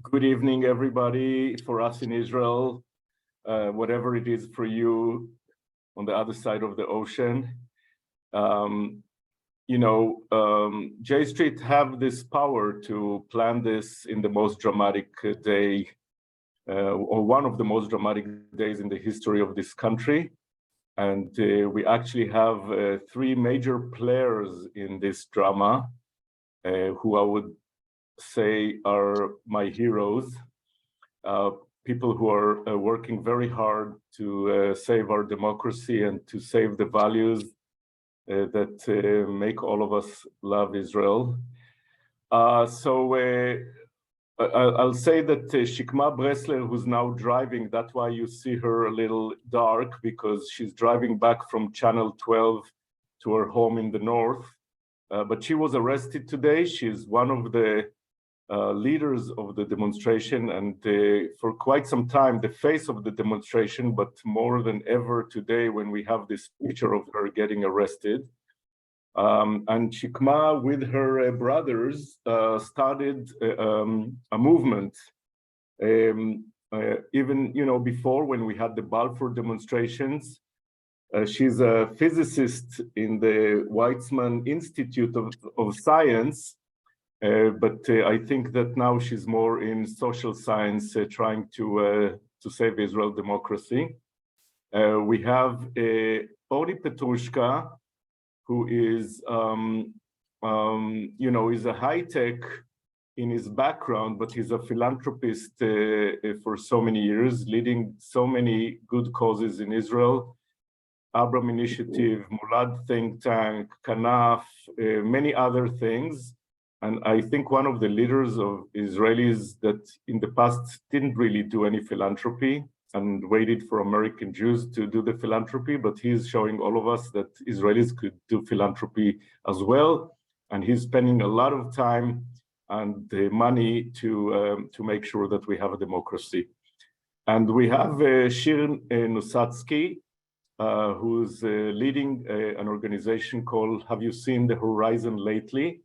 Good evening, everybody. For us in Israel, whatever it is for you on the other side of the ocean. J Street have this power to plan this in the most dramatic day, or one of the most dramatic days in the history of this country. And we actually have three major players in this drama, who I would say are my heroes, people who are working very hard to save our democracy and to save the values that make all of us love Israel. I'll say that Shikma Bresler, who's now driving, that's why you see her a little dark, because she's driving back from Channel 12 to her home in the north. But she was arrested today. She's one of the leaders of the demonstration, and for quite some time the face of the demonstration, but more than ever today when we have this picture of her getting arrested. And Shikma with her brothers started a movement, even before, when we had the Balfour demonstrations. She's a physicist in the Weizmann Institute of Science, but I think that now she's more in social science, trying to save Israel democracy. We have Ori Petrushka, who is, is a high-tech in his background, but he's a philanthropist for so many years, leading so many good causes in Israel. Abram Initiative, Mulad Think Tank, Kanaf, many other things. And I think one of the leaders of Israelis that in the past didn't really do any philanthropy and waited for American Jews to do the philanthropy, but he's showing all of us that Israelis could do philanthropy as well. And he's spending a lot of time and money to make sure that we have a democracy. And we have Shirin Nusatsky, who's leading an organization called, have you seen the Horizon lately?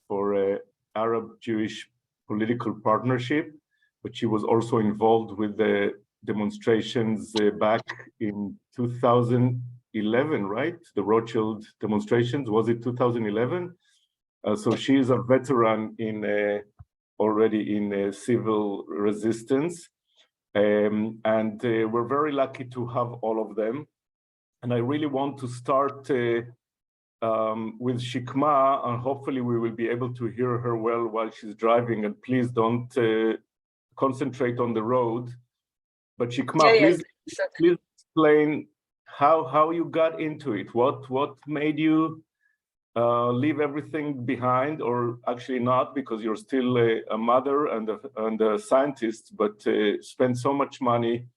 For Arab-Jewish political partnership, but she was also involved with the demonstrations back in 2011, right? The Rothschild demonstrations, was it 2011? So she is a veteran in already in civil resistance. And we're very lucky to have all of them. And I really want to start with Shikma, and hopefully we will be able to hear her well while she's driving, and please don't concentrate on the road. But Shikma, please explain how you got into it. What made you leave everything behind, or actually not, because you're still a mother and a scientist, but spend so much money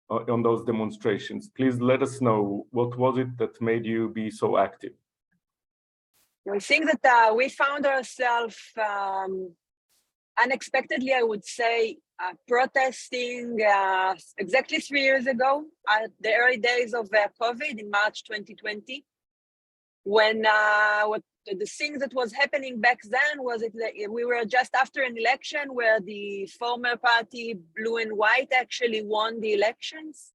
on those demonstrations. Please let us know, what was it that made you be so active? I think that we found ourselves unexpectedly, I would say, protesting exactly 3 years ago, at the early days of COVID in March 2020, when the thing that was happening back then was that we were just after an election where the former party, Blue and White, actually won the elections.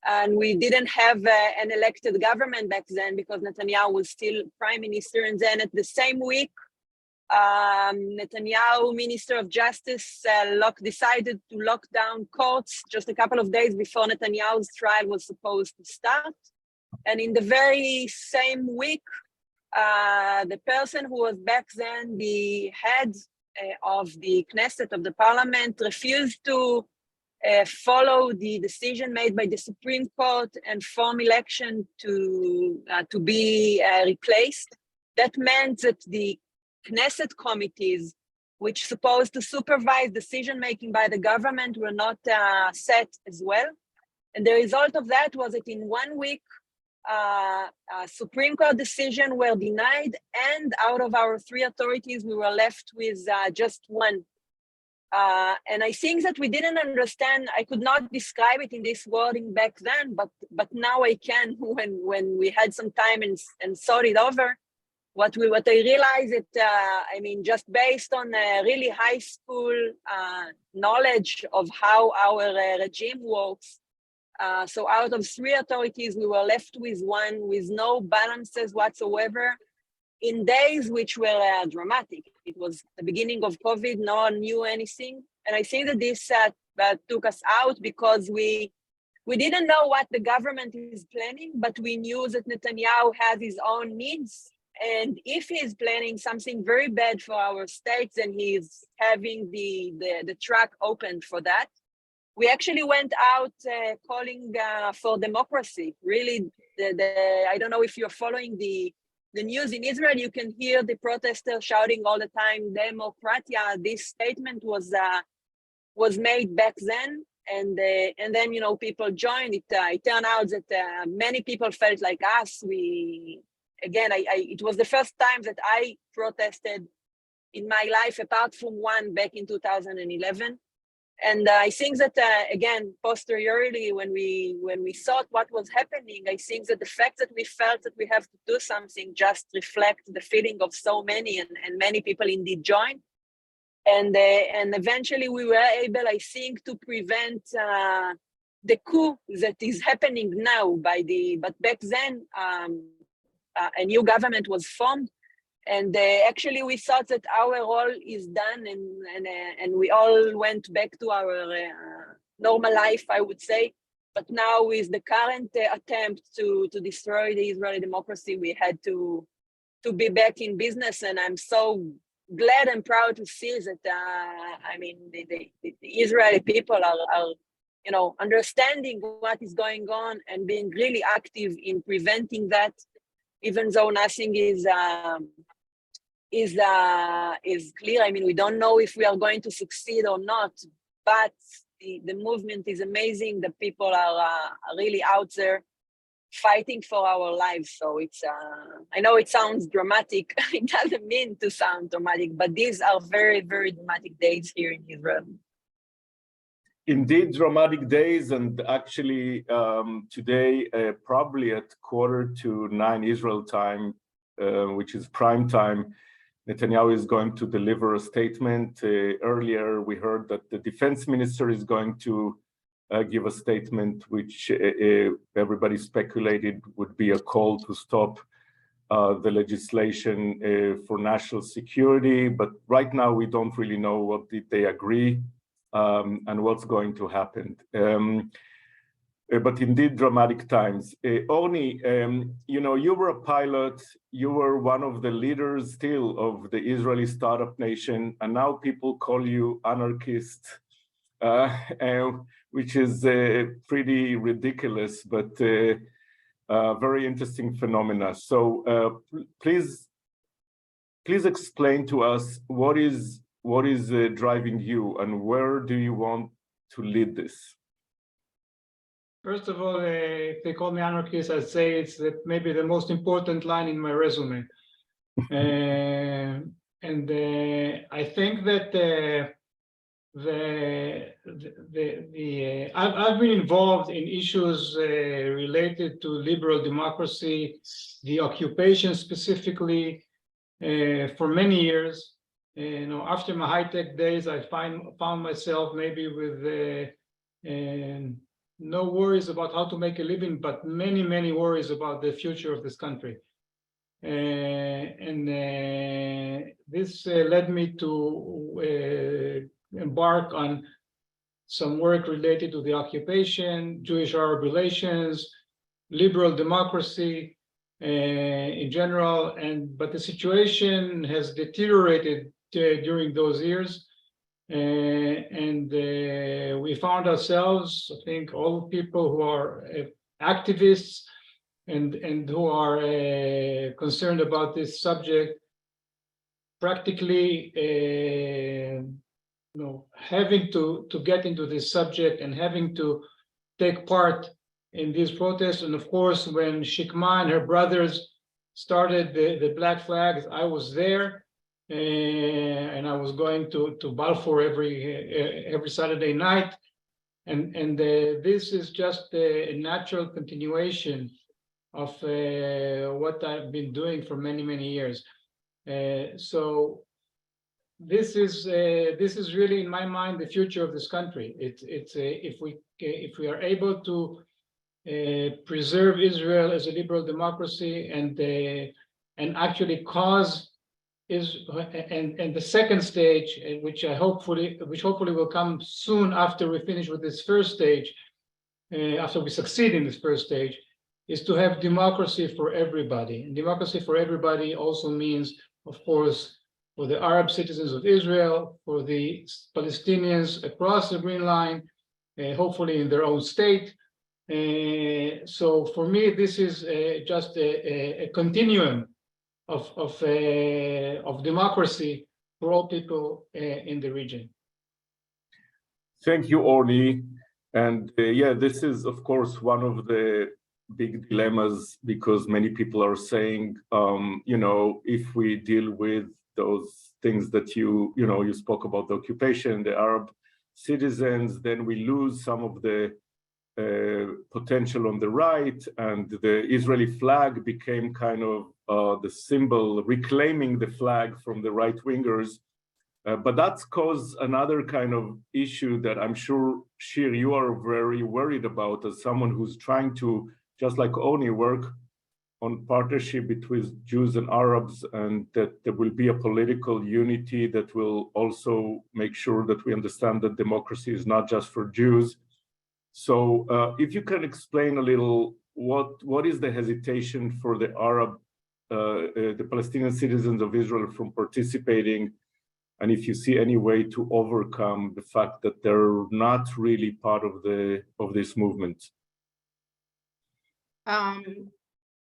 And we didn't have an elected government back then because Netanyahu was still prime minister. And then at the same week, Netanyahu, Minister of Justice, decided to lock down courts just a couple of days before Netanyahu's trial was supposed to start. And in the very same week, the person who was back then the head of the Knesset, of the parliament, refused to follow the decision made by the Supreme Court and form election to be replaced. That meant that the Knesset committees, which supposed to supervise decision-making by the government, were not set as well. And the result of that was that in 1 week, Supreme Court decisions were denied, and out of our 3 authorities, we were left with just 1. And I think that we didn't understand. I could not describe it in this wording back then, but now I can when we had some time and thought it over. what I realized that, I mean, just based on really high school knowledge of how our regime works, so out of 3 authorities, we were left with 1 with no balances whatsoever in days which were dramatic. It was the beginning of COVID, no one knew anything. And I think that this took us out because we didn't know what the government is planning, but we knew that Netanyahu has his own needs. And if he's planning something very bad for our states, then he's having the track open for that. We actually went out calling for democracy. Really, I don't know if you're following the news in Israel, you can hear the protesters shouting all the time, "Democratia." This statement was made back then, and then people joined it. It turned out that many people felt like us. It was the first time that I protested in my life, apart from one back in 2011. And I think that again, posteriorly, when we thought what was happening, I think that the fact that we felt that we have to do something just reflect the feeling of so many, and many people indeed joined. And eventually we were able, I think, to prevent the coup that is happening now but back then a new government was formed. And actually, we thought that our role is done, and we all went back to our normal life, I would say. But now, with the current attempt to destroy the Israeli democracy, we had to be back in business. And I'm so glad and proud to see that. I mean, the Israeli people are, understanding what is going on and being really active in preventing that, even though nothing is clear. I mean, we don't know if we are going to succeed or not, but the movement is amazing. The people are really out there fighting for our lives. So it's, I know it sounds dramatic. It doesn't mean to sound dramatic, but these are very, very dramatic days here in Israel. Indeed, dramatic days. And actually today, probably at 8:45 Israel time, which is prime time, Netanyahu is going to deliver a statement. Earlier, we heard that the defense minister is going to give a statement, which everybody speculated would be a call to stop the legislation for national security. But right now, we don't really know what did they agree and what's going to happen. But indeed, dramatic times. Orni, you were a pilot, you were one of the leaders still of the Israeli startup nation, and now people call you anarchist, which is pretty ridiculous, but very interesting phenomena. So please explain to us what is driving you, and where do you want to lead this? First of all, if they call me anarchist, I'd say it's maybe the most important line in my resume. I think that I've been involved in issues related to liberal democracy, the occupation specifically, for many years. After my high-tech days, I found myself maybe with no worries about how to make a living, but many, many worries about the future of this country. This led me to embark on some work related to the occupation, Jewish-Arab relations, liberal democracy in general. But the situation has deteriorated during those years. We found ourselves, I think, all people who are activists and who are concerned about this subject, practically having to get into this subject and having to take part in these protests. And of course, when Shikma and her brothers started the Black Flags, I was there. And I was going to Balfour every Saturday night, and this is just a natural continuation of what I've been doing for many, many years. So this is really, in my mind, the future of this country. If we are able to preserve Israel as a liberal democracy and actually cause and the second stage, which hopefully will come soon after we finish with this first stage, after we succeed in this first stage, is to have democracy for everybody. And democracy for everybody also means, of course, for the Arab citizens of Israel, for the Palestinians across the Green Line, hopefully in their own state. So for me, this is just a continuum of democracy for all people in the region. Thank you, Orly. And yeah, this is, of course, one of the big dilemmas, because many people are saying, if we deal with those things that you spoke about, the occupation, the Arab citizens, then we lose some of the potential on the right, and the Israeli flag became kind of the symbol, reclaiming the flag from the right-wingers. But that's caused another kind of issue that I'm sure, Shir, you are very worried about, as someone who's trying to, just like Oni, work on partnership between Jews and Arabs, and that there will be a political unity that will also make sure that we understand that democracy is not just for Jews. So if you can explain a little, what is the hesitation for the the Palestinian citizens of Israel from participating, and if you see any way to overcome the fact that they're not really part of this movement?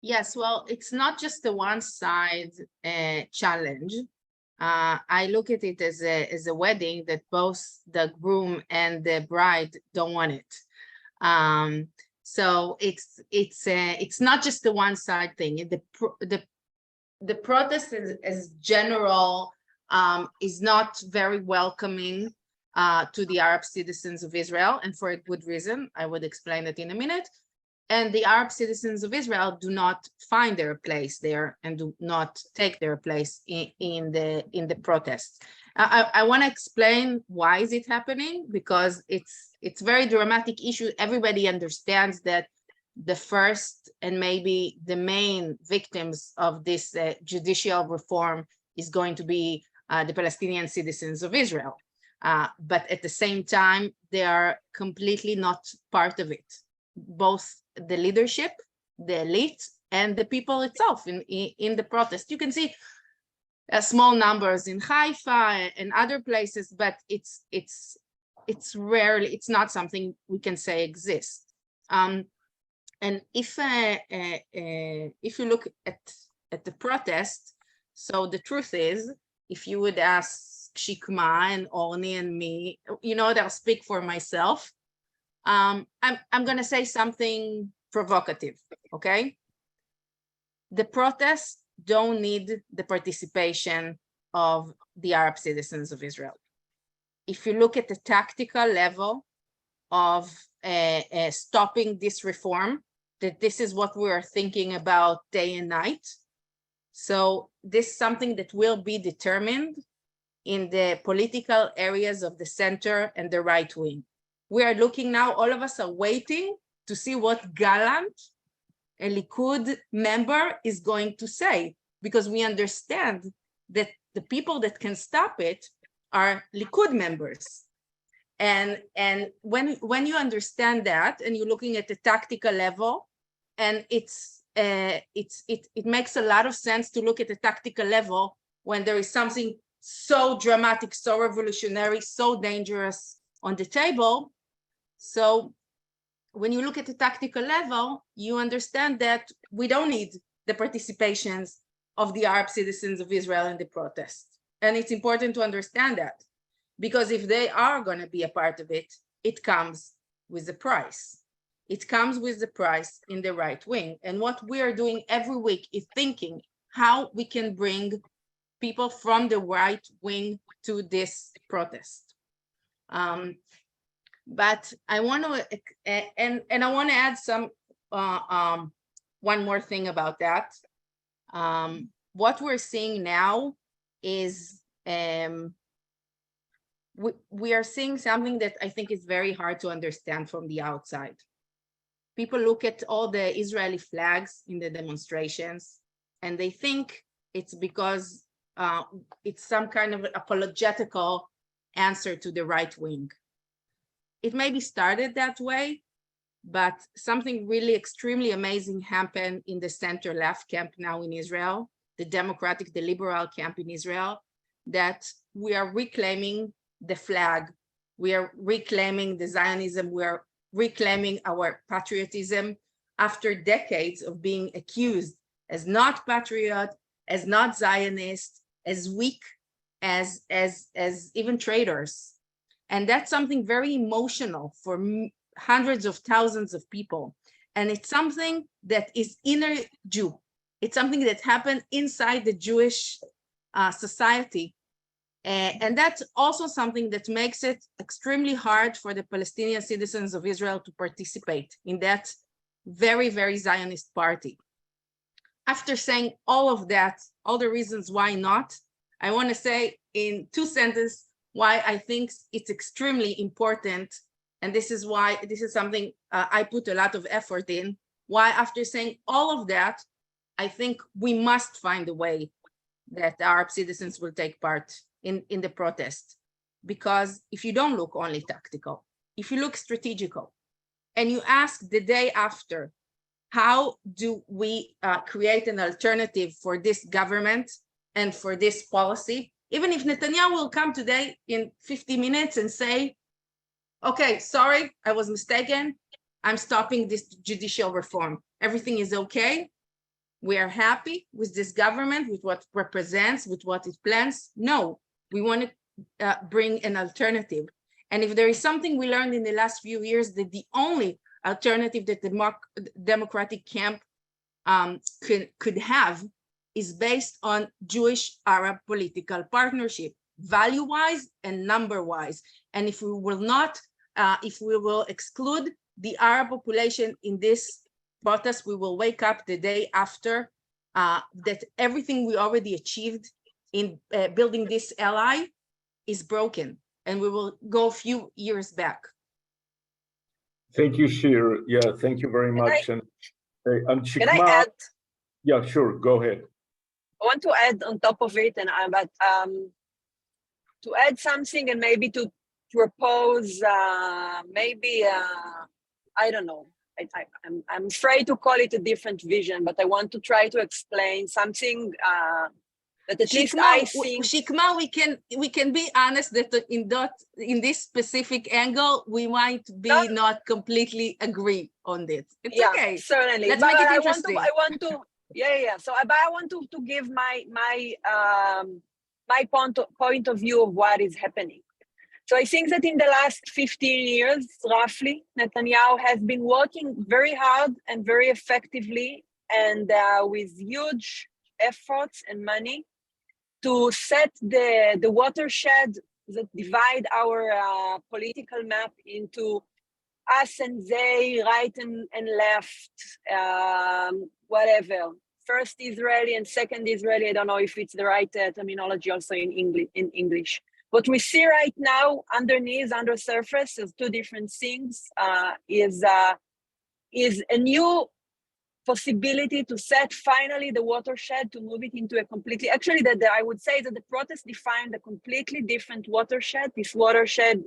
Yes, well, it's not just the one side challenge. I look at it as a wedding that both the groom and the bride don't want it. So it's not just the one side thing. The protest as general is not very welcoming to the Arab citizens of Israel, and for a good reason. I would explain it in a minute. And the Arab citizens of Israel do not find their place there and do not take their place in the protests. I want to explain why is it happening, because it's very dramatic issue. Everybody understands that the first and maybe the main victims of this judicial reform is going to be the Palestinian citizens of Israel. But at the same time, they are completely not part of it. Both the leadership, the elite, and the people itself in the protest. You can see small numbers in Haifa and other places, but it's rarely, it's not something we can say exists. And if you look at the protest, so the truth is, if you would ask Shikma and Orni and me, they'll speak for myself. I'm going to say something provocative, okay? The protests don't need the participation of the Arab citizens of Israel. If you look at the tactical level of stopping this reform, that this is what we are thinking about day and night. So this is something that will be determined in the political areas of the center and the right wing. We are looking now, all of us are waiting to see what Gallant, a Likud member, is going to say, because we understand that the people that can stop it are Likud members. And when you understand that, and you're looking at the tactical level, and it makes a lot of sense to look at the tactical level when there is something so dramatic, so revolutionary, so dangerous on the table. So when you look at the tactical level, you understand that we don't need the participations of the Arab citizens of Israel in the protest. And it's important to understand that, because if they are going to be a part of it, it comes with a price. It comes with the price in the right wing. And what we are doing every week is thinking how we can bring people from the right wing to this protest. But I want to, and I want to add some one more thing about that. What we're seeing now is we are seeing something that I think is very hard to understand from the outside. People look at all the Israeli flags in the demonstrations, and they think it's because it's some kind of apologetical answer to the right wing. It maybe started that way, but something really extremely amazing happened in the center-left camp now in Israel, the democratic, the liberal camp in Israel, that we are reclaiming the flag. We are reclaiming the Zionism. We are reclaiming our patriotism after decades of being accused as not patriot, as not Zionist, as weak, as even traitors. And that's something very emotional for hundreds of thousands of people. And it's something that is inner Jew. It's something that happened inside the Jewish society. And that's also something that makes it extremely hard for the Palestinian citizens of Israel to participate in that very, very Zionist party. After saying all of that, all the reasons why not, I want to say in 2 sentences why I think it's extremely important. And this is why this is something I put a lot of effort in. Why, after saying all of that, I think we must find a way that Arab citizens will take part in the protest. Because if you don't look only tactical, if you look strategical, and you ask the day after, how do we create an alternative for this government and for this policy? Even if Netanyahu will come today in 50 minutes and say, okay, sorry, I was mistaken. I'm stopping this judicial reform. Everything is okay. We are happy with this government, with what it represents, with what it plans. No, we want to bring an alternative. And if there is something we learned in the last few years, that the only alternative that the democratic camp could have is based on Jewish-Arab political partnership, value-wise and number-wise. And if we will not, if we will exclude the Arab population in this protest, we will wake up the day after that everything we already achieved in building this ally is broken, and we will go a few years back. Thank you, Shir. Yeah, thank you very much. And Can I add? Yeah, sure. Go ahead. I want to add on top of it, and to add something and maybe to propose maybe I don't know. I'm afraid to call it a different vision, but I want to try to explain something that at least I think. Shikma, we can be honest that in this specific angle we might be not completely agree on this. It's okay. Certainly. Let's make it interesting. I want to. So, but I want to give my point of view of what is happening. So I think that in the last 15 years, roughly, Netanyahu has been working very hard and very effectively and with huge efforts and money to set the watershed that divide our political map into us and they, right and left, whatever. First Israeli and second Israeli. I don't know if it's the right terminology also in English. What we see right now underneath, under surface, is 2 different things. Is a new possibility to set finally the watershed, to move it into a completely, actually I would say that the protest defined a completely different watershed. This watershed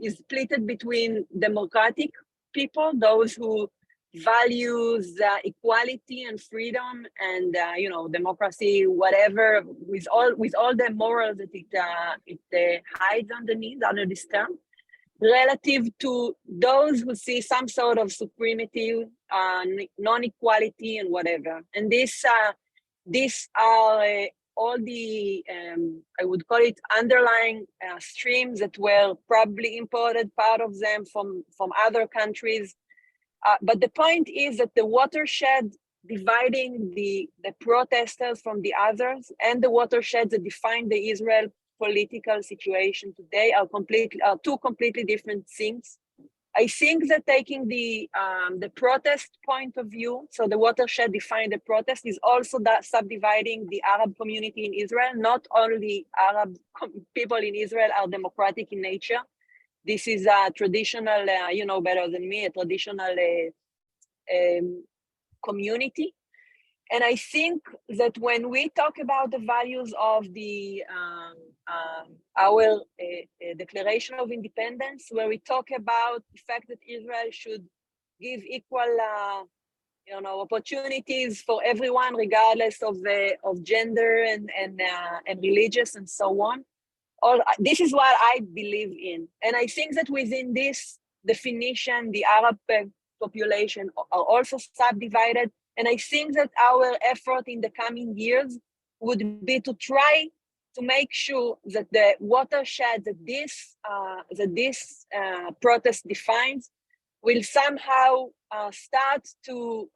is split between democratic people, those who values equality and freedom and democracy, whatever, with all the morals that it hides underneath under this term, relative to those who see some sort of supremacy, non-equality and whatever. And these are all the I would call it underlying streams that were probably imported, part of them from other countries. But the point is that the watershed dividing the protesters from the others and the watershed that define the Israel political situation today are 2 completely different things. I think that taking the protest point of view, so the watershed defined the protest, is also that subdividing the Arab community in Israel. Not only Arab people in Israel are democratic in nature. This is a traditional, you know better than me, a traditional community. And I think that when we talk about the values of the our Declaration of Independence, where we talk about the fact that Israel should give equal, opportunities for everyone, regardless of gender and religious and so on. This is what I believe in, and I think that within this definition, the Arab population are also subdivided. And I think that our effort in the coming years would be to try to make sure that the watershed that this protest defines will somehow start to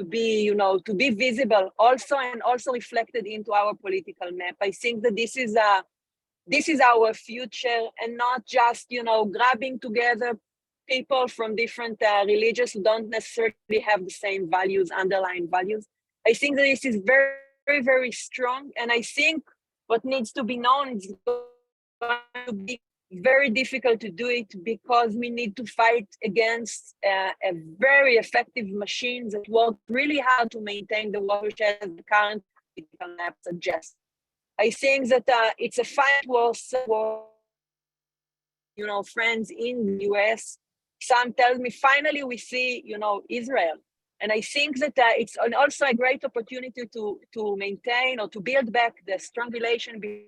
be, to be visible also, and also reflected into our political map. I think that this is our future, and not just, grabbing together people from different religions who don't necessarily have the same values, underlying values. I think that this is very, very, very strong. And I think what needs to be known is going to be very difficult to do it, because we need to fight against a very effective machine that works really hard to maintain the watershed as the current political map suggests. I think that it's a fight worth, friends in the US. Some tell me, finally, we see, Israel. And I think that it's also a great opportunity to maintain or to build back the strong relation between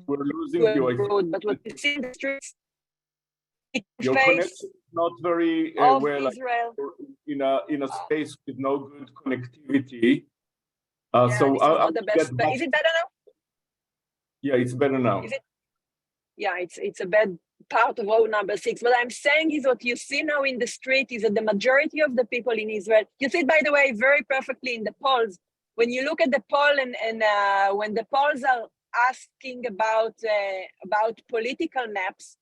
we're losing you, I think. But what you see in the streets, your face connection is not very of well, Israel. in a space with no good connectivity. Yeah, so this is I'll not the best. get back. Is it better now? Yeah, it's better now. Is it? Yeah, it's a bad part of road number 6. What I'm saying is, what you see now in the street is that the majority of the people in Israel, you see it, by the way, very perfectly in the polls. When you look at the poll, and when the polls are asking about political maps,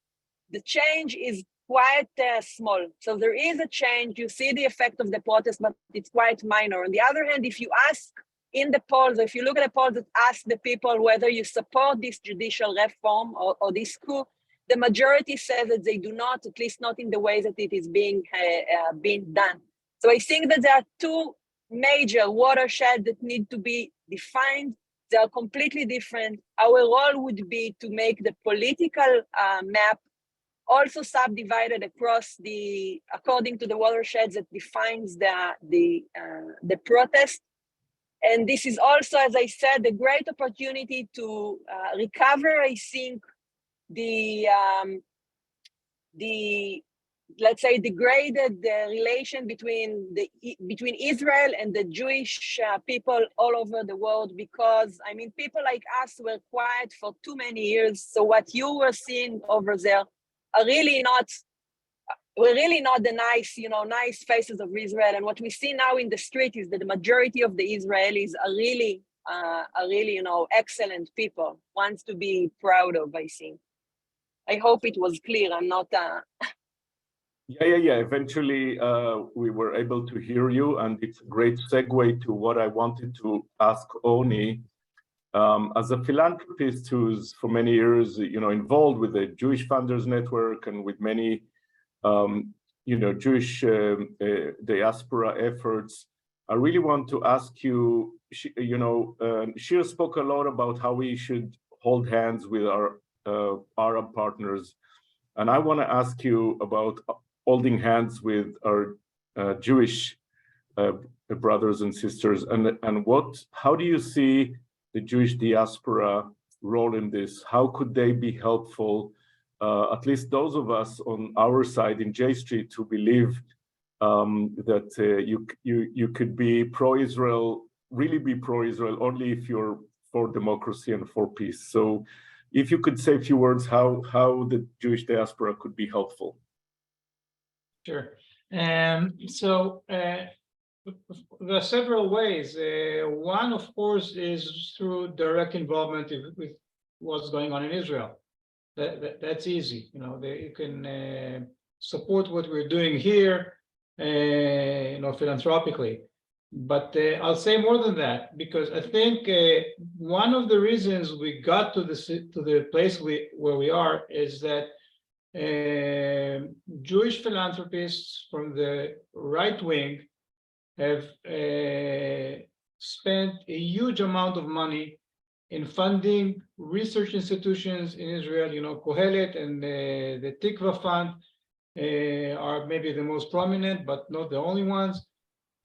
the change is quite small. So there is a change. You see the effect of the protest, but it's quite minor. On the other hand, if you ask in the polls, if you look at the polls that ask the people whether you support this judicial reform or this coup, the majority says that they do not, at least not in the way that it is being done. So I think that there are two major watersheds that need to be defined. They are completely different. Our role would be to make the political map also subdivided according to the watersheds that defines the protest. And this is also, as I said, a great opportunity to recover, I think, the let's say degraded relation between Israel and the Jewish people all over the world, because I mean, people like us were quiet for too many years. So what you were seeing over there are really not. We're really not the nice faces of Israel. And what we see now in the street is that the majority of the Israelis are really, excellent people, ones to be proud of, I think. I hope it was clear. I'm not... Yeah. Eventually, we were able to hear you, and it's a great segue to what I wanted to ask Oni. As a philanthropist who's for many years, involved with the Jewish Funders Network and with many Jewish diaspora efforts, I really want to ask you, Shir spoke a lot about how we should hold hands with our Arab partners. And I want to ask you about holding hands with our Jewish brothers and sisters. And how do you see the Jewish diaspora role in this? How could they be helpful? At least those of us on our side in J Street who believe that you could be pro-Israel, really be pro-Israel only if you're for democracy and for peace. So if you could say a few words how the Jewish diaspora could be helpful. Sure. So there are several ways. One, of course, is through direct involvement with what's going on in Israel. That's easy. You know, you can support what we're doing here, you know, philanthropically. But I'll say more than that, because I think one of the reasons we got to the place where we are is that Jewish philanthropists from the right wing have spent a huge amount of money in funding research institutions in Israel. You know, Kohelet and the Tikva Fund are maybe the most prominent, but not the only ones.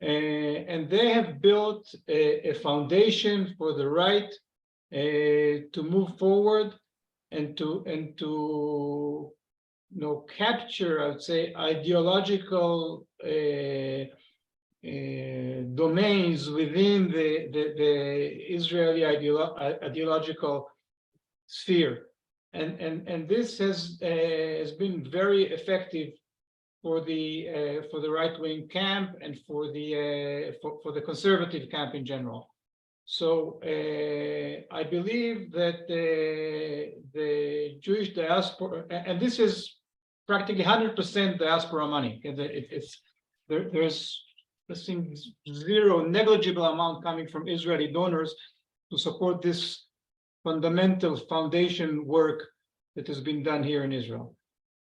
And they have built a foundation for the right to move forward and to you know, capture, I would say, ideological domains within the Israeli ideological sphere, and this has been very effective for the right-wing camp and for the conservative camp in general. So I believe that the Jewish diaspora, and this is practically 100% diaspora money. There's I think zero negligible amount coming from Israeli donors to support this fundamental foundation work that has been done here in Israel.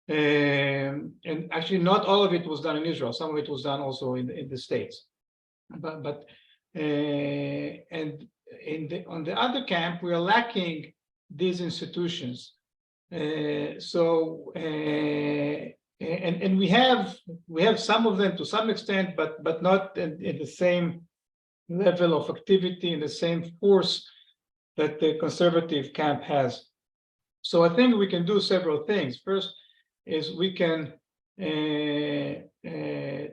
And actually, not all of it was done in Israel. Some of it was done also in the States. But and on the other camp, we are lacking these institutions. And we have some of them to some extent, but not in the same level of activity, in the same force that the conservative camp has. So I think we can do several things. First is we can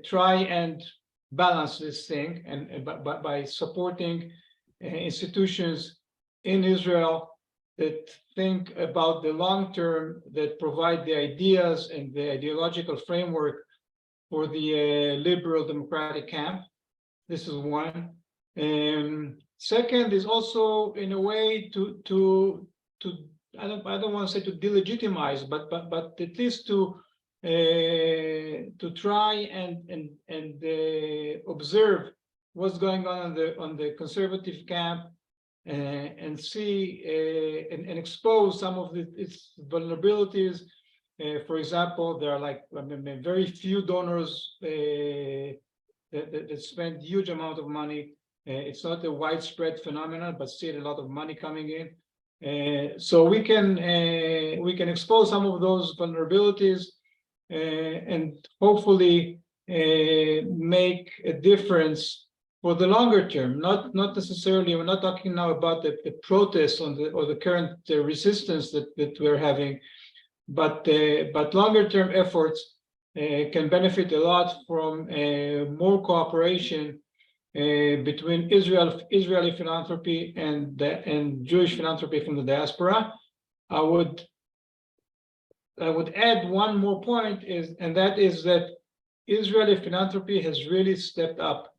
try and balance this thing, and by supporting institutions in Israel that think about the long term, that provide the ideas and the ideological framework for the liberal democratic camp. This is one. Second is also in a way to I don't want to say to delegitimize, but at least to try and observe what's going on the conservative camp, and see and expose some of its vulnerabilities. For example, there are like very few donors that spend huge amount of money. It's not a widespread phenomenon, but still a lot of money coming in. So we can expose some of those vulnerabilities and hopefully make a difference for the longer term. Not necessarily. We're not talking now about the protests or the current resistance that we're having, but longer term efforts can benefit a lot from more cooperation between Israeli philanthropy and Jewish philanthropy from the diaspora. I would add one more point, and that is that Israeli philanthropy has really stepped up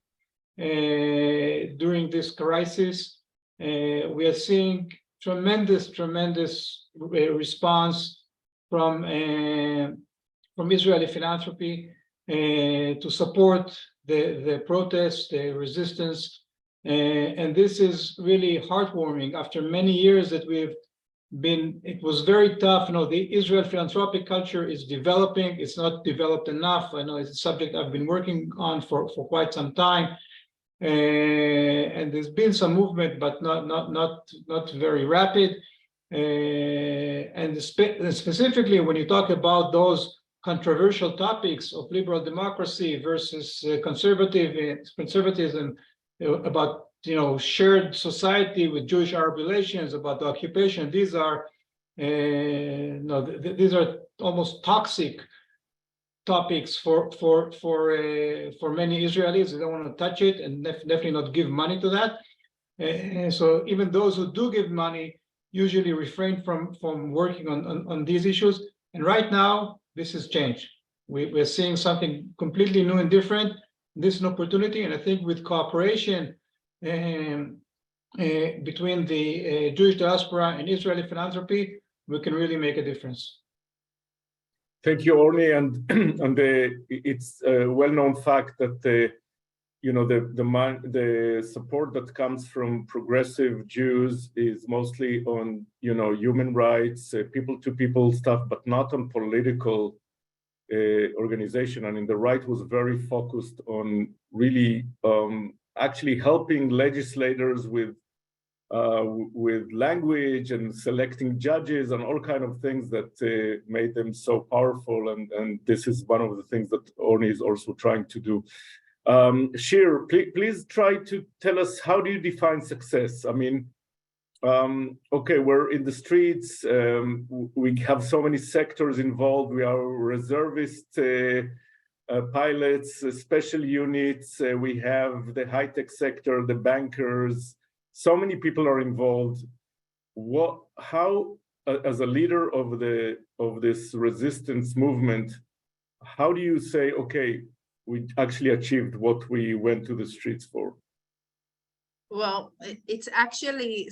during this crisis. We are seeing tremendous response from Israeli philanthropy to support the protests, the resistance, and this is really heartwarming. After many years that it was very tough. You know, the Israel philanthropic culture is developing. It's not developed enough. I know it's a subject I've been working on for quite some time, and there's been some movement, but not very rapid. And specifically, when you talk about those controversial topics of liberal democracy versus conservatism, about shared society with Jewish-Arab relations, about the occupation, these are these are almost toxic topics for many Israelis. They don't want to touch it and definitely not give money to that. So even those who do give money usually refrain from working on these issues. And right now, this has changed. We're seeing something completely new and different. This is an opportunity, and I think with cooperation between the Jewish diaspora and Israeli philanthropy, we can really make a difference. Thank you, Orny, and it's a well-known fact that the support that comes from progressive Jews is mostly on human rights, people-to-people stuff, but not on political organization. And the right was very focused on really actually helping legislators with language and selecting judges and all kind of things that made them so powerful. And this is one of the things that Orny is also trying to do. Shir, please try to tell us, how do you define success? I mean, okay, we're in the streets, we have so many sectors involved, we are reservist pilots, special units, we have the high-tech sector, the bankers, so many people are involved. How, as a leader of this resistance movement, how do you say, okay, we actually achieved what we went to the streets for? Well, it's actually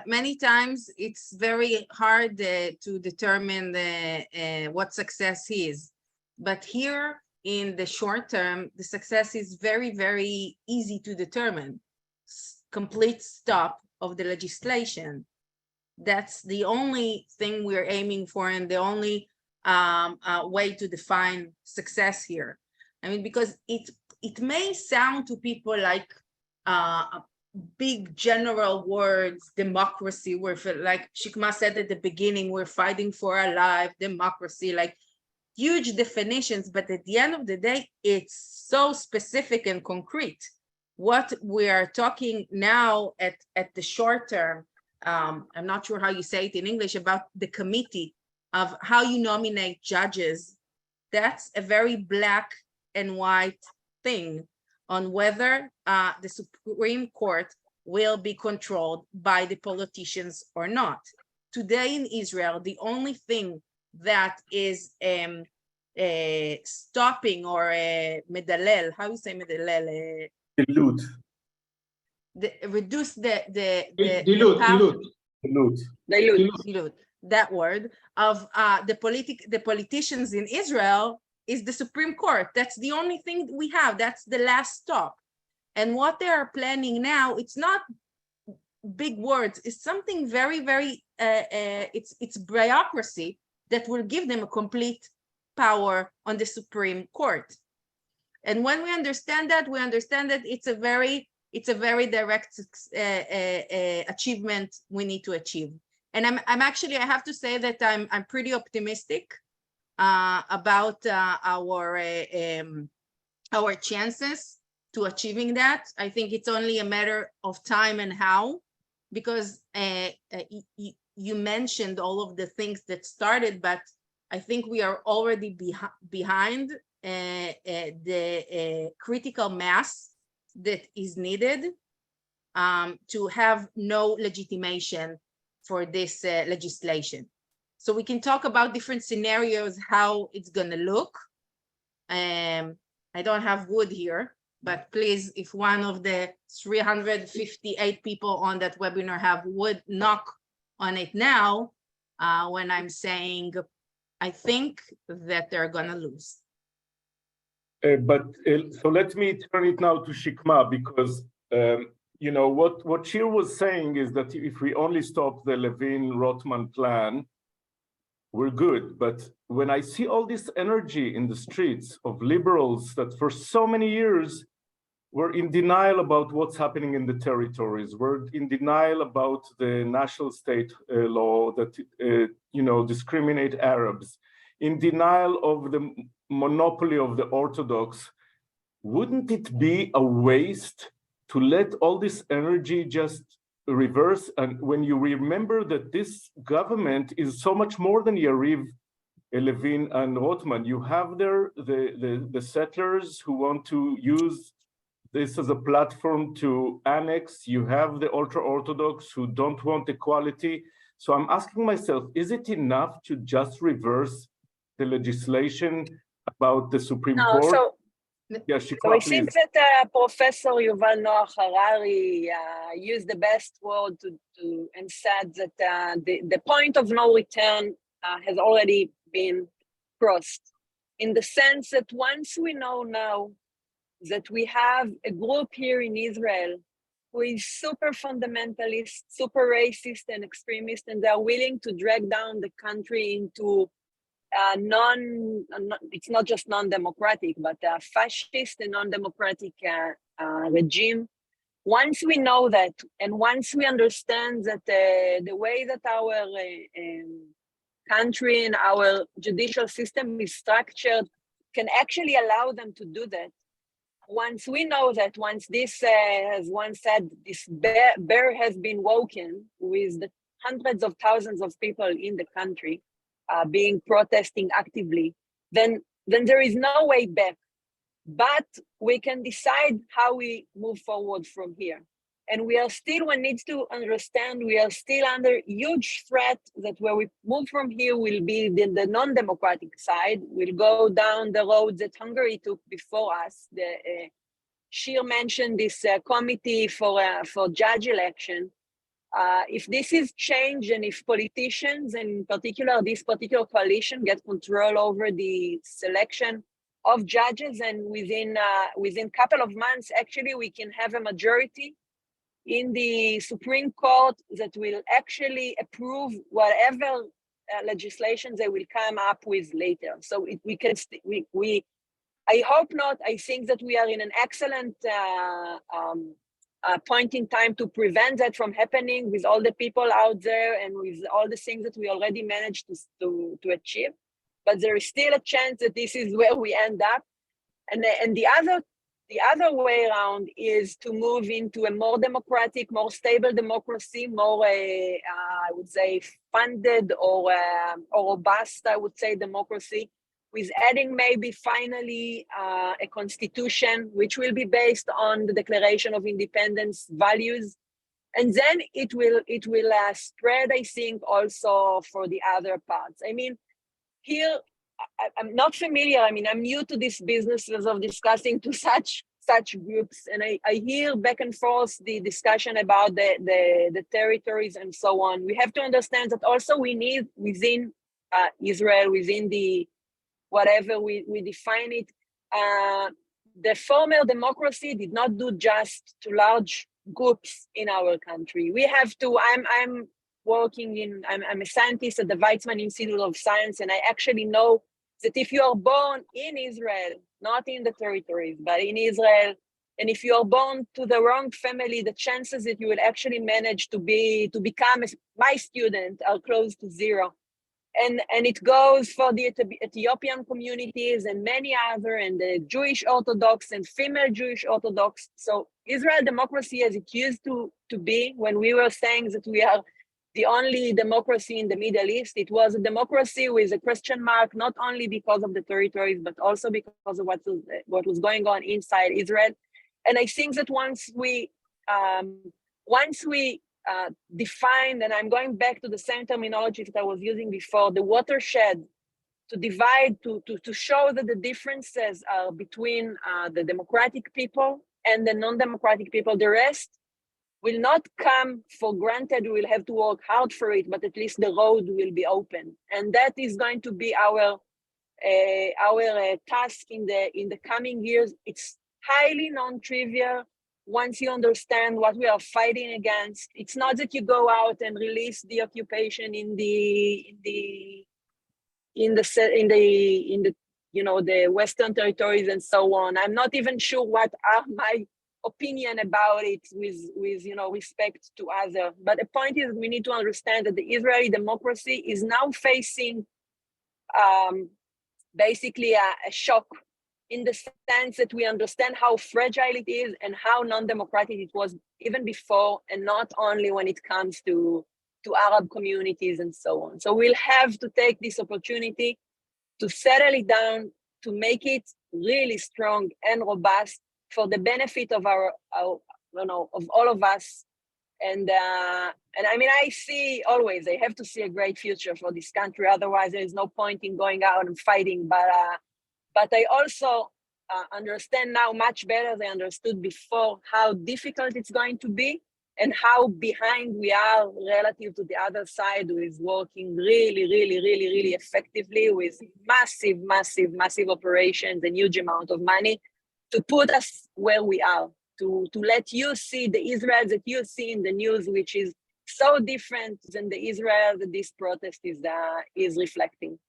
many times it's very hard to determine what success is. But here in the short term, the success is very, very easy to determine. Complete stop of the legislation. That's the only thing we're aiming for, and the only way to define success here. I mean, because it may sound to people like big general words, democracy, like Shikma said at the beginning, we're fighting for our life, democracy, like huge definitions, but at the end of the day, it's so specific and concrete. What we are talking now at the short term, I'm not sure how you say it in English, about the committee of how you nominate judges, that's a very black and white thing on whether the Supreme Court will be controlled by the politicians or not. Today in Israel, the only thing that is stopping or medalel, how you say medalel? Dilute. Reduce the Dilute. That word of the politicians in Israel is the Supreme Court. That's the only thing we have. That's the last stop. And what they are planning now, it's not big words. It's something very, very, it's bureaucracy that will give them a complete power on the Supreme Court. And when we understand that, it's a very direct achievement we need to achieve. And I'm actually, I have to say that I'm pretty optimistic about our chances to achieving that. I think it's only a matter of time and how, because you mentioned all of the things that started, but I think we are already behind the critical mass that is needed to have no legitimation for this legislation. So we can talk about different scenarios, how it's going to look. I don't have wood here, but please, if one of the 358 people on that webinar have wood, knock on it now when I'm saying I think that they're going to lose. So let me turn it now to Shikma, because you know what Shir was saying is that if we only stop the Levin-Rothman plan, we're good. But when I see all this energy in the streets of liberals that for so many years were in denial about what's happening in the territories, were in denial about the national state law that discriminate Arabs, in denial of the monopoly of the Orthodox, wouldn't it be a waste to let all this energy just reverse? And when you remember that this government is so much more than Yariv, Levin, and Rothman, you have there the settlers who want to use this as a platform to annex. You have the ultra-Orthodox who don't want equality. So I'm asking myself, is it enough to just reverse the legislation about the Supreme Court? So Yeah, So I think that Professor Yuval Noah Harari used the best word and said that the point of no return has already been crossed, in the sense that once we know now that we have a group here in Israel who is super fundamentalist, super racist and extremist, and they're willing to drag down the country into it's not just non-democratic, but a fascist and non-democratic regime. Once we know that, and once we understand that the way that our country and our judicial system is structured can actually allow them to do that. Once we know that, once this, as one said, this bear has been woken with the hundreds of thousands of people in the country being protesting actively, then there is no way back. But we can decide how we move forward from here. And we are still, one needs to understand, we are still under huge threat that where we move from here will be the non-democratic side. We'll go down the road that Hungary took before us. Shir mentioned this committee for judge election. If this is changed, and if politicians, and in particular this particular coalition, get control over the selection of judges, and within a couple of months, actually, we can have a majority in the Supreme Court that will actually approve whatever legislation they will come up with later. So I hope not. I think that we are in an excellent point in time to prevent that from happening with all the people out there and with all the things that we already managed to achieve. But there is still a chance that this is where we end up. And the other way around is to move into a more democratic, more stable democracy, more, I would say, funded or robust, I would say, democracy, with adding maybe finally a constitution which will be based on the Declaration of Independence values. And then it will spread, I think, also for the other parts. I mean, here, I'm not familiar. I mean, I'm new to this business of discussing to such groups, and I hear back and forth the discussion about the territories and so on. We have to understand that also we need within Israel, within the whatever we define it, the former democracy did not do just to large groups in our country. We have to. I'm a scientist at the Weizmann Institute of Science, and I actually know that if you are born in Israel, not in the territories, but in Israel, and if you are born to the wrong family, the chances that you will actually manage to become my student are close to zero. And it goes for the Ethiopian communities and many other, and the Jewish Orthodox and female Jewish Orthodox. So Israel democracy, as it used to be when we were saying that we are the only democracy in the Middle East, it was a democracy with a question mark, not only because of the territories, but also because of what was going on inside Israel. And I think that once we define, and I'm going back to the same terminology that I was using before, the watershed, to divide, to show that the differences are between the democratic people and the non-democratic people. The rest will not come for granted. We will have to work hard for it, but at least the road will be open. And that is going to be our task in the coming years. It's highly non-trivial once you understand what we are fighting against. It's not that you go out and release the occupation in the the Western territories and so on. I'm not even sure what are my opinion about it with respect to others. But the point is, we need to understand that the Israeli democracy is now facing basically a shock, in the sense that we understand how fragile it is and how non-democratic it was even before, and not only when it comes to Arab communities and so on. So we'll have to take this opportunity to settle it down, to make it really strong and robust for the benefit of of all of us. And I mean, I have to see a great future for this country. Otherwise, there is no point in going out and fighting. But I also understand now much better than they understood before how difficult it's going to be and how behind we are relative to the other side who is working really effectively with massive operations and huge amount of money to put us where we are, to let you see the Israel that you see in the news, which is so different than the Israel that this protest is reflecting.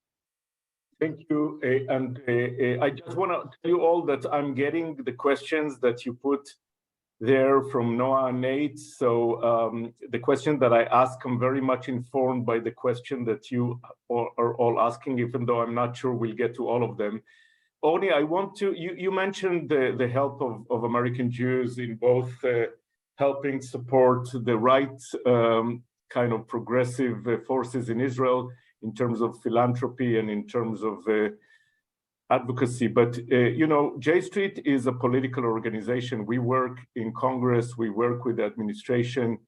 Thank you. I just want to tell you all that I'm getting the questions that you put there from Noah and Nate. So the question that I ask, I'm very much informed by the question that you are all asking, even though I'm not sure we'll get to all of them. Oni, I want to, you mentioned the help of American Jews in both helping support the right kind of progressive forces in Israel in terms of philanthropy and in terms of advocacy. But, you know, J Street is a political organization. We work in Congress, we work with the administration.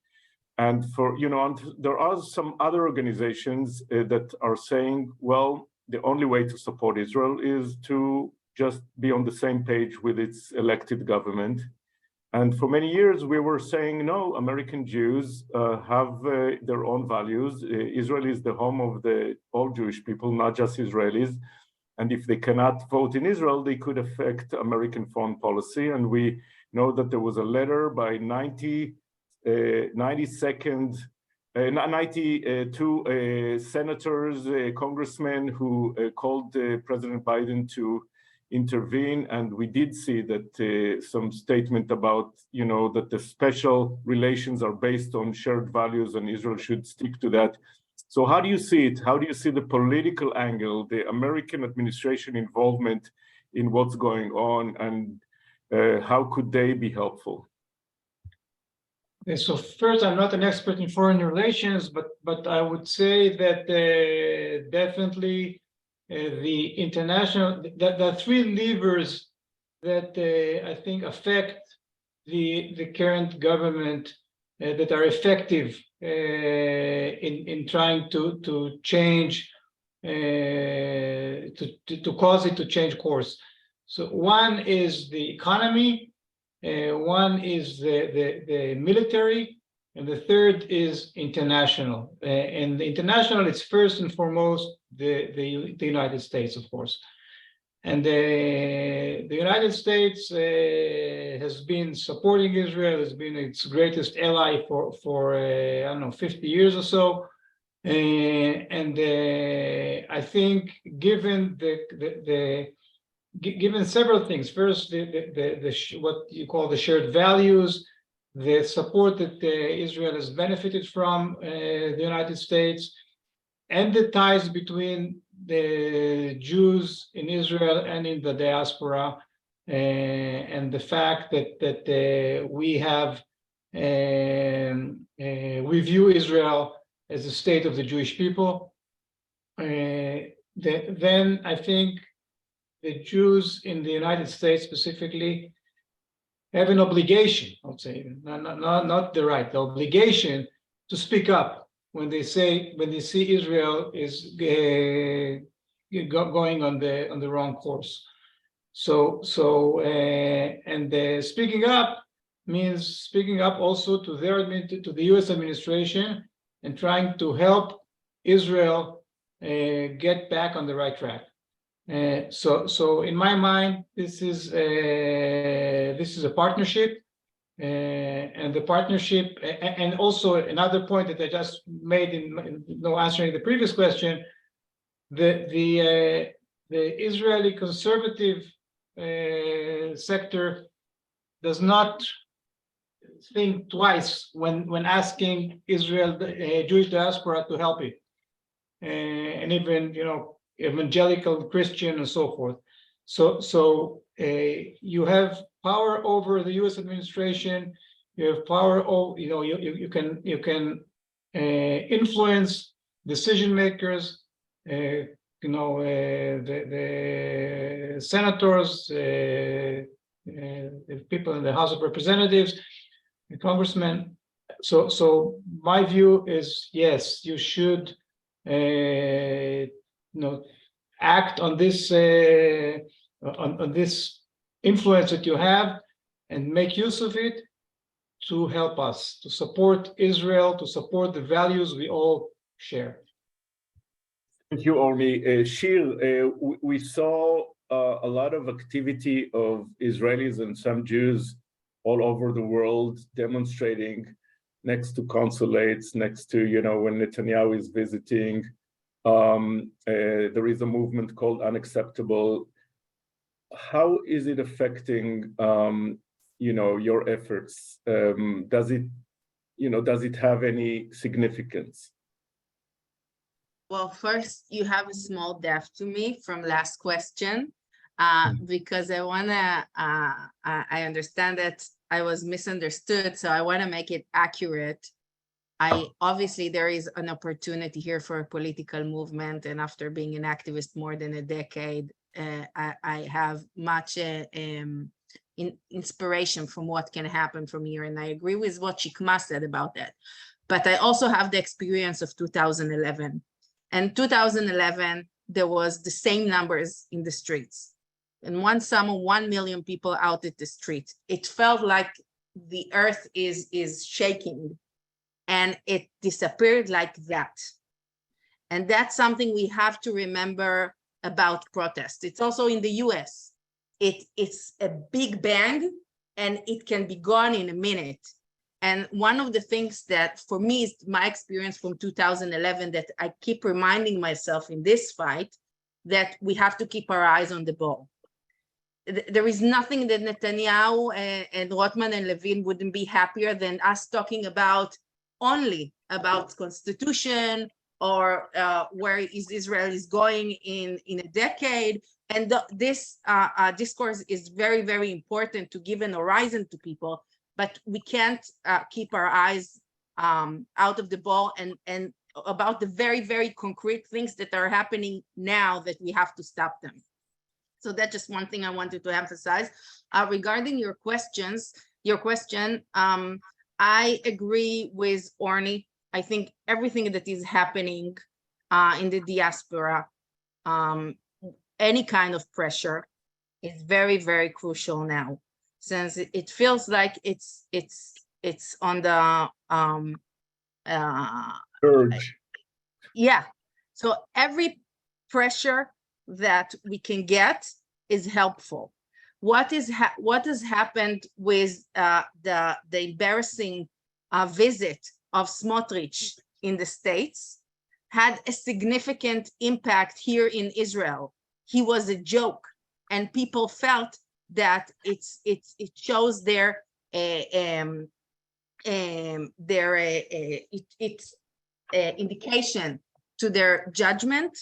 And for, you know, there are some other organizations that are saying, well, the only way to support Israel is to just be on the same page with its elected government. And for many years, we were saying, no, American Jews have their own values. Israel is the home of all Jewish people, not just Israelis. And if they cannot vote in Israel, they could affect American foreign policy. And we know that there was a letter by 92 senators, congressmen who called President Biden to intervene, and we did see that some statement about, you know, that the special relations are based on shared values and Israel should stick to that. So how do you see it? How do you see the political angle, the American administration involvement in what's going on, and how could they be helpful? So first, I'm not an expert in foreign relations, but I would say that definitely the international, the three levers that I think affect the current government that are effective in trying to change, to cause it to change course. So one is the economy, one is the military, and the third is international. And the international, it's first and foremost the United States, of course. And the United States has been supporting Israel, has been its greatest ally for I don't know, 50 years or so. And I think given given several things, first what you call the shared values, the support that Israel has benefited from the United States, and the ties between the Jews in Israel and in the diaspora, and the fact that we view Israel as a state of the Jewish people. Then I think the Jews in the United States specifically have an obligation, I would say, not the right, the obligation to speak up when they see Israel is going on the wrong course. And speaking up means speaking up also to the U.S. administration and trying to help Israel get back on the right track. So in my mind, this is a partnership. And the partnership, and also another point that I just made in answering the previous question, the Israeli conservative sector does not think twice when asking Israel, Jewish diaspora, to help it, and even, you know, evangelical Christian and so forth. So you have power over the U.S. administration. You have power over, you know, you can influence decision makers. You know, the senators, the people in the House of Representatives, the congressmen. So my view is, yes, you should, you know, act on this influence that you have and make use of it to help us, to support Israel, to support the values we all share. Thank you, Orni. Shir, we saw a lot of activity of Israelis and some Jews all over the world demonstrating next to consulates, next to, when Netanyahu is visiting. There is a movement called Unacceptable. How is it affecting, your efforts? Does it have any significance? Well, first, you have a small deaf to me from last question, because I understand that I was misunderstood, so I want to make it accurate. Obviously, there is an opportunity here for a political movement, and after being an activist more than a decade, I have much inspiration from what can happen from here, and I agree with what Shikma said about that. But I also have the experience of 2011. And 2011, there was the same numbers in the streets. In one summer, 1 million people out at the street. It felt like the earth is shaking, and it disappeared like that. And that's something we have to remember about protest. It's also in the US. It's a big bang, and it can be gone in a minute. And one of the things that for me is my experience from 2011 that I keep reminding myself in this fight, that we have to keep our eyes on the ball. There is nothing that Netanyahu and Rothman and Levin wouldn't be happier than us talking about only about constitution or where Israel is going in a decade. And this discourse is very, very important to give an horizon to people. But we can't keep our eyes out of the ball and about the very, very concrete things that are happening now that we have to stop them. So that's just one thing I wanted to emphasize. Regarding your question, I agree with Orni. I think everything that is happening in the diaspora, any kind of pressure is very, very crucial now, since it feels like it's on the Urge. Yeah. So every pressure that we can get is helpful. What has happened with the embarrassing visit of Smotrich in the States had a significant impact here in Israel. He was a joke, and people felt that it shows their indication to their judgment,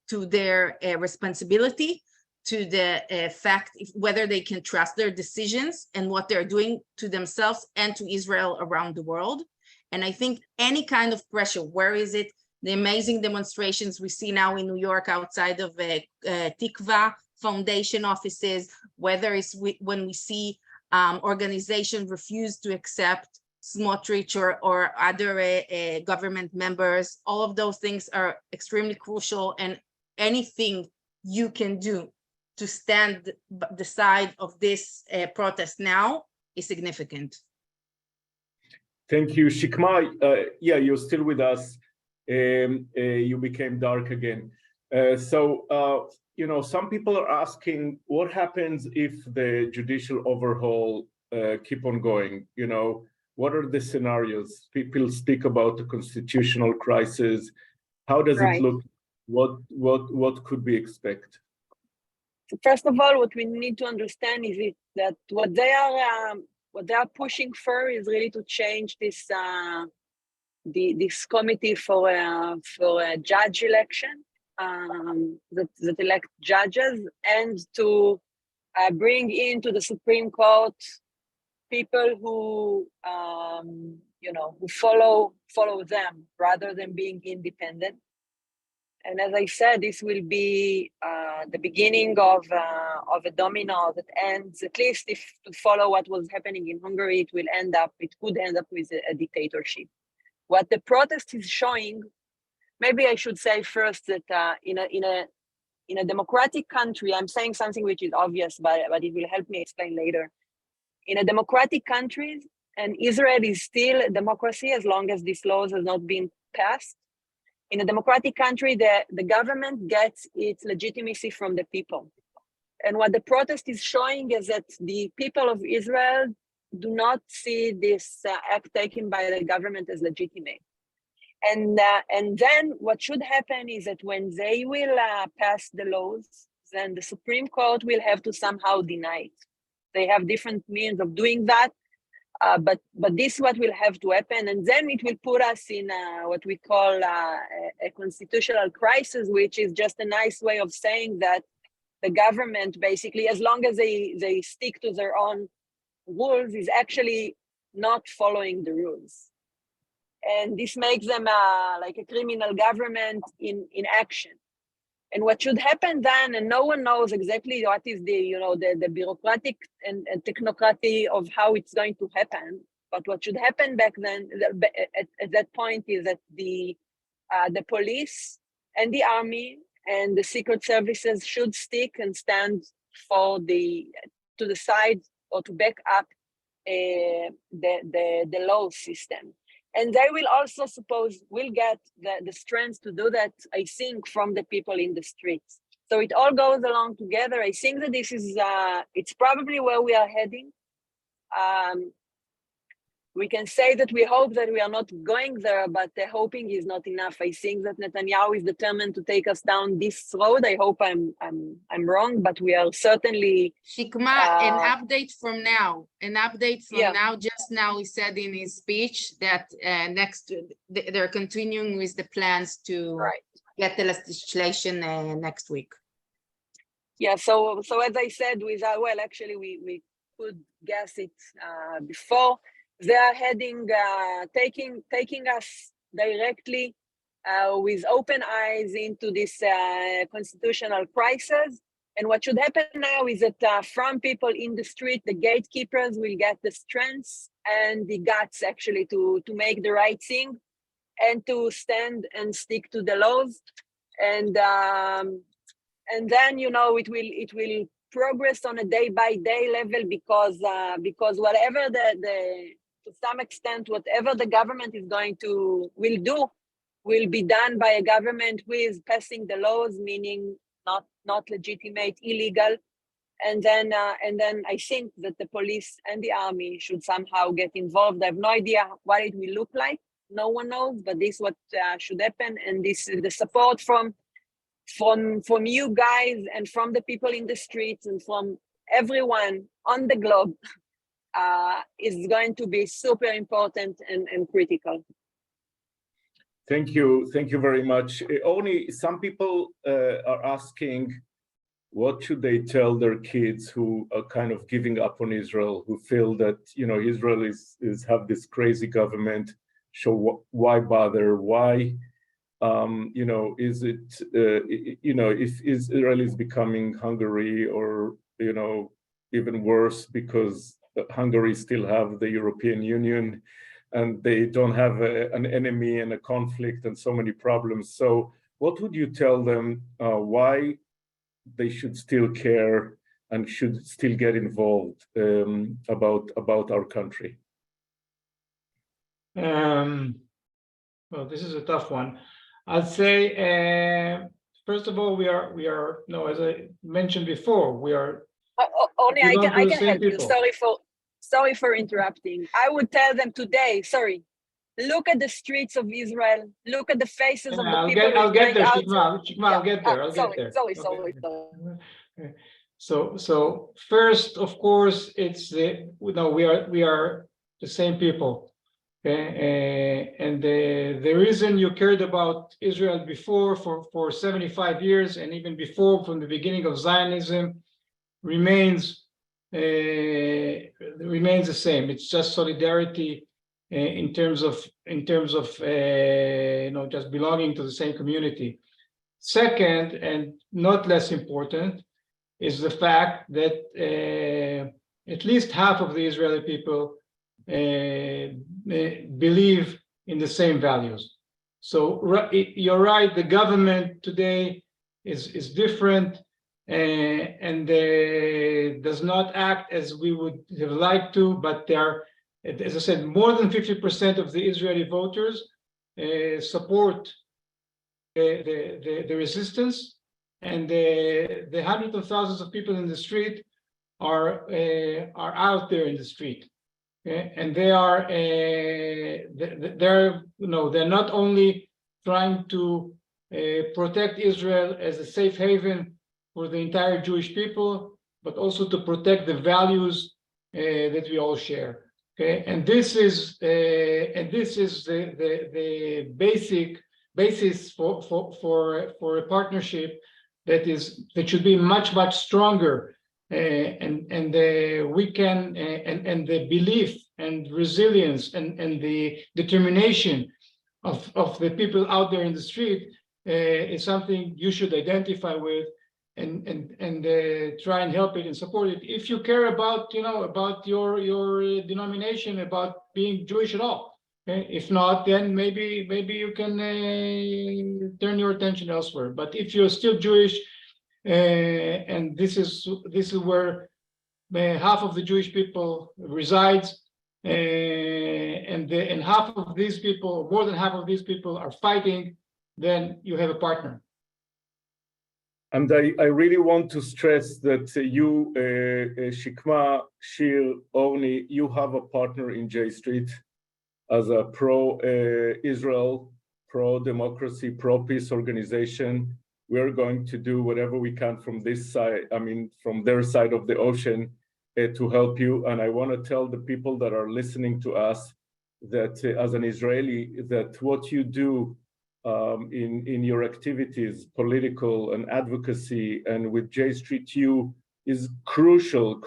to their responsibility, to the fact whether they can trust their decisions and what they're doing to themselves and to Israel around the world. And I think any kind of pressure, where is it? The amazing demonstrations we see now in New York outside of Tikva Foundation offices, whether it's when we see organizations refuse to accept Smotrich or other government members, all of those things are extremely crucial, and anything you can do to stand the side of this protest now is significant. Thank you. Shikma, yeah, you're still with us. You became dark again. Some people are asking what happens if the judicial overhaul keep on going? What are the scenarios? People speak about the constitutional crisis. How does it look? What could we expect? First of all, what we need to understand is that what they are pushing for is really to change this this committee for a judge election that elect judges, and to bring into the Supreme Court people who who follow them rather than being independent. And as I said, this will be the beginning of a domino that ends, at least if to follow what was happening in Hungary, it could end up with a dictatorship. What the protest is showing, maybe I should say first that in a in a democratic country, I'm saying something which is obvious, but it will help me explain later. In a democratic country, and Israel is still a democracy as long as these laws have not been passed. In a democratic country, the government gets its legitimacy from the people. And what the protest is showing is that the people of Israel do not see this act taken by the government as legitimate. And then what should happen is that when they will pass the laws, then the Supreme Court will have to somehow deny it. They have different means of doing that, but this is what will have to happen, and then it will put us in what we call a constitutional crisis, which is just a nice way of saying that the government, basically, as long as they stick to their own rules, is actually not following the rules. And this makes them like a criminal government in action. And what should happen then, and no one knows exactly what is the bureaucratic and technocracy of how it's going to happen. But what should happen back then, at that point, is that the police and the army and the secret services should stick and stand to the side or to back up the law system. And they will also will get the strength to do that, I think, from the people in the streets. So it all goes along together. I think that this is, it's probably where we are heading. We can say that we hope that we are not going there, but the hoping is not enough. I think that Netanyahu is determined to take us down this road. I hope I'm wrong, but we are certainly. Shikma, an update from now. Just now, he said in his speech that they're continuing with the plans to get the legislation next week. Yeah. So as I said, actually, we could guess it before. They are heading, taking us directly with open eyes into this constitutional crisis. And what should happen now is that from people in the street, the gatekeepers will get the strength and the guts actually to make the right thing and to stand and stick to the laws. And then it will progress on a day-by-day level because whatever to some extent, whatever the government will be done by a government who is passing the laws, meaning not legitimate, illegal. And then I think that the police and the army should somehow get involved. I have no idea what it will look like. No one knows, but this is what should happen. And this is the support from you guys and from the people in the streets and from everyone on the globe. Is going to be super important and critical. Thank you very much. Only some people are asking, what should they tell their kids who are kind of giving up on Israel, who feel that Israel is have this crazy government? So why bother? Why is it if Israel is becoming Hungary or even worse because Hungary still have the European Union and they don't have an enemy and a conflict and so many problems. So what would you tell them why they should still care and should still get involved about our country? Well, this is a tough one. I'd say, first of all, we are as I mentioned before, we are. Only I can help people. You. Sorry for interrupting. I would tell them today. Look at the streets of Israel. Look at the faces of the people. I'll get there, Shikma. I'll get there. Sorry. So first, of course, it's we are the same people. Okay? And the reason you cared about Israel before for 75 years and even before, from the beginning of Zionism, remains the same. It's just solidarity in terms of just belonging to the same community. Second, and not less important, is the fact that at least half of the Israeli people believe in the same values. So you're right, the government today is different and does not act as we would have liked to, but they are, as I said, more than 50% of the Israeli voters support the resistance, and the hundreds of thousands of people in the street are out there in the street, and they are they're not only trying to protect Israel as a safe haven for the entire Jewish people, but also to protect the values that we all share. Okay, and this is the basis for a partnership that should be much stronger, and we can and the belief and resilience and the determination of the people out there in the street is something you should identify with and try and help it and support it if you care about about your denomination, about being Jewish at all. Okay? If not, then maybe you can turn your attention elsewhere. But if you're still Jewish, and this is where half of the Jewish people resides, and half of these people, more than half of these people, are fighting, then you have a partner. And I really want to stress that you, Shikma, Shir, Orni, you have a partner in J Street as a pro-Israel, pro-democracy, pro-peace organization. We're going to do whatever we can from this side, from their side of the ocean, to help you. And I want to tell the people that are listening to us that as an Israeli, that what you do in your activities, political and advocacy, and with J Street U is crucial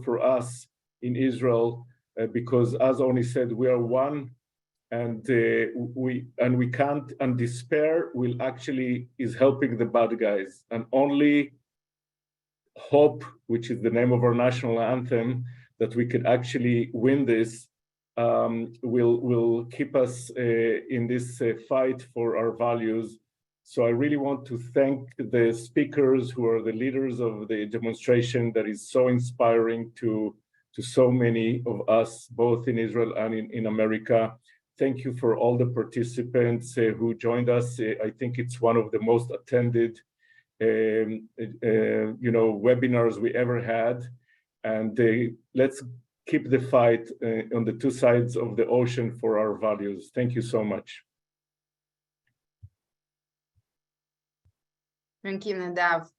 for us in Israel, because as Oni said, we are one, and we can't, and despair is helping the bad guys, and only hope, which is the name of our national anthem, that we could actually win this, will keep us in this fight for our values. So I really want to thank the speakers who are the leaders of the demonstration that is so inspiring to so many of us, both in Israel and in America. Thank you for all the participants who joined us. I think it's one of the most attended webinars we ever had. And let's keep the fight on the two sides of the ocean for our values. Thank you so much. Thank you, Nadav.